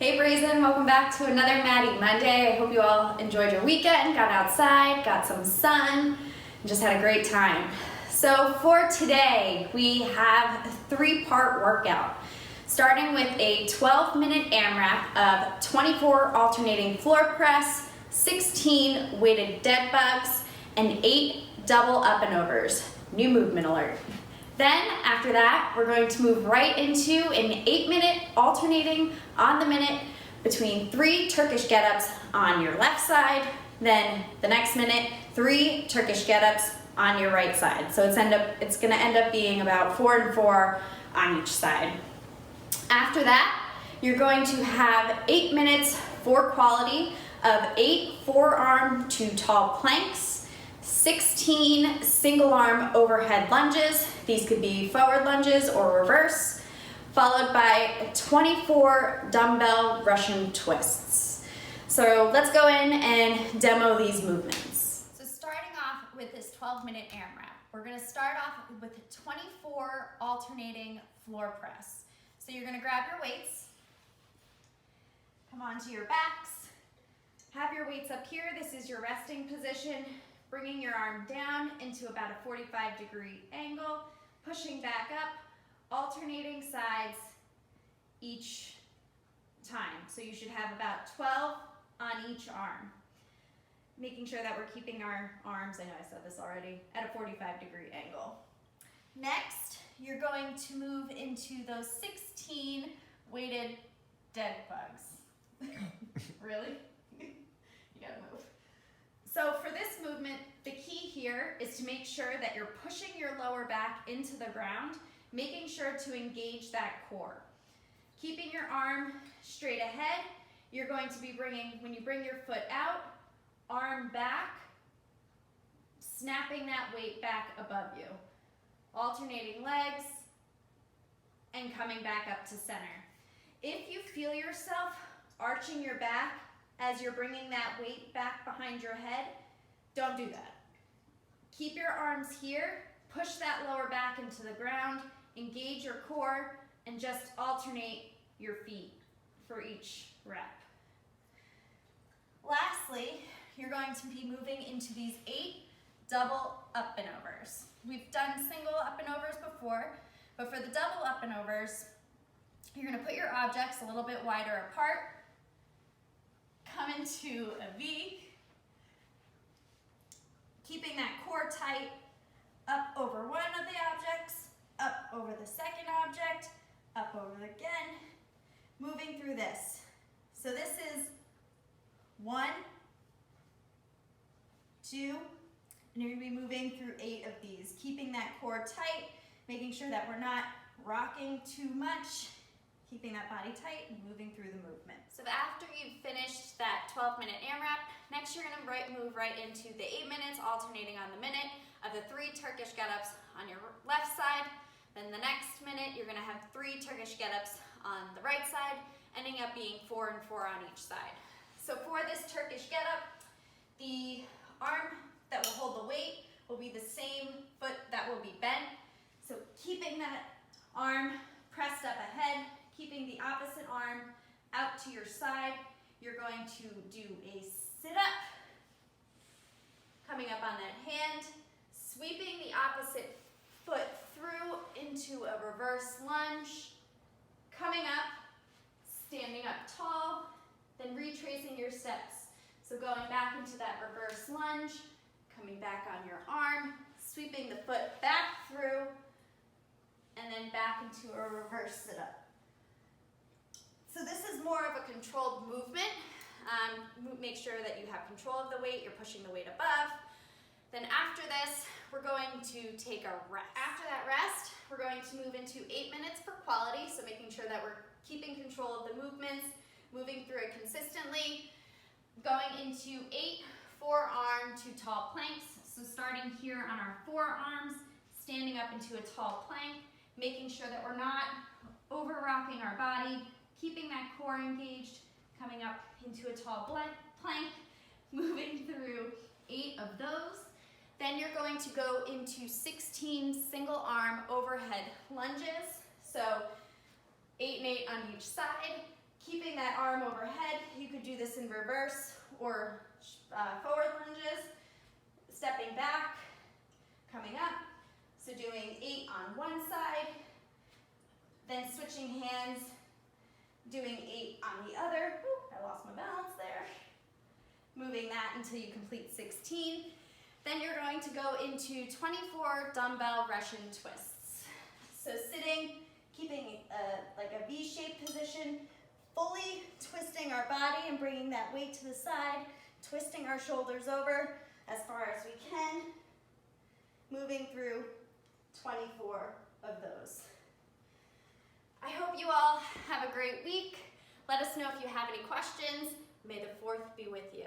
Hey Brazen, welcome back to another Maddie Monday. I hope you all enjoyed your weekend, got outside, got some sun, and just had a great time. So for today, we have a three-part workout, starting with a 12-minute AMRAP of 24 alternating floor press, 16 weighted dead bugs, and 8 double up and overs. New movement alert. Then after that, we're going to move right into an 8-minute alternating on the minute between 3 Turkish get-ups on your left side, then the next minute, 3 Turkish get-ups on your right side. So it's gonna end up being about 4 and 4 on each side. After that, you're going to have 8 minutes for quality of 8 forearm to tall planks, 16 single arm overhead lunges. These could be forward lunges or reverse, followed by 24 dumbbell Russian twists. So let's go in and demo these movements. So starting off with this 12-minute AMRAP, we're gonna start off with a 24 alternating floor press. So you're gonna grab your weights, come onto your backs, have your weights up here. This is your resting position. Bringing your arm down into about a 45-degree angle, pushing back up, alternating sides each time. So you should have about 12 on each arm. Making sure that we're keeping our arms, I know I said this already, at a 45-degree angle. Next, you're going to move into those 16 weighted dead bugs. Really? You gotta move. So for this movement, the key here is to make sure that you're pushing your lower back into the ground, making sure to engage that core. Keeping your arm straight ahead, you're going to be bringing, when you bring your foot out, arm back, snapping that weight back above you. Alternating legs, and coming back up to center. If you feel yourself arching your back as you're bringing that weight back behind your head, don't do that. Keep your arms here, push that lower back into the ground, engage your core, and just alternate your feet for each rep. Lastly, you're going to be moving into these 8 double up and overs. We've done single up and overs before, but for the double up and overs, you're gonna put your objects a little bit wider apart, come into a V, keeping that core tight, up over one of the objects, up over the second object, up over again, moving through this. So this is 1, 2, and you're gonna be moving through 8 of these, keeping that core tight, making sure that we're not rocking too much, keeping that body tight and moving through the movement. So after you've finished that 12-minute AMRAP, next you're gonna move right into the 8 minutes alternating on the minute of the 3 Turkish get-ups on your left side. Then the next minute, you're gonna have 3 Turkish get-ups on the right side, ending up being 4 and 4 on each side. So for this Turkish get-up, the arm that will hold the weight will be the same foot that will be bent. So keeping that arm pressed up ahead, keeping the opposite arm out to your side, you're going to do a sit-up, coming up on that hand, sweeping the opposite foot through into a reverse lunge, coming up, standing up tall, then retracing your steps. So going back into that reverse lunge, coming back on your arm, sweeping the foot back through, and then back into a reverse sit-up. So this is more of a controlled movement. Make sure that you have control of the weight, you're pushing the weight above. Then after this, we're going to take a rest. After that rest, we're going to move into 8 minutes for quality, so making sure that we're keeping control of the movements, moving through it consistently. Going into 8 forearm to tall planks, so starting here on our forearms, standing up into a tall plank, making sure that we're not over-rocking our body, keeping that core engaged, coming up into a tall plank, moving through 8 of those. Then you're going to go into 16 single arm overhead lunges. So 8 and 8 on each side, Keeping that arm overhead. You could do this in reverse or forward lunges. Stepping back, coming up. So doing 8 on one side, then switching hands, doing 8 on the other. Ooh, I lost my balance there. Moving that until you complete 16. Then you're going to go into 24 dumbbell Russian twists. So sitting, keeping like a V-shaped position, fully twisting our body and bringing that weight to the side, twisting our shoulders over as far as we can, moving through 24 of those. I hope you all have a great week. Let us know if you have any questions. May the 4th be with you.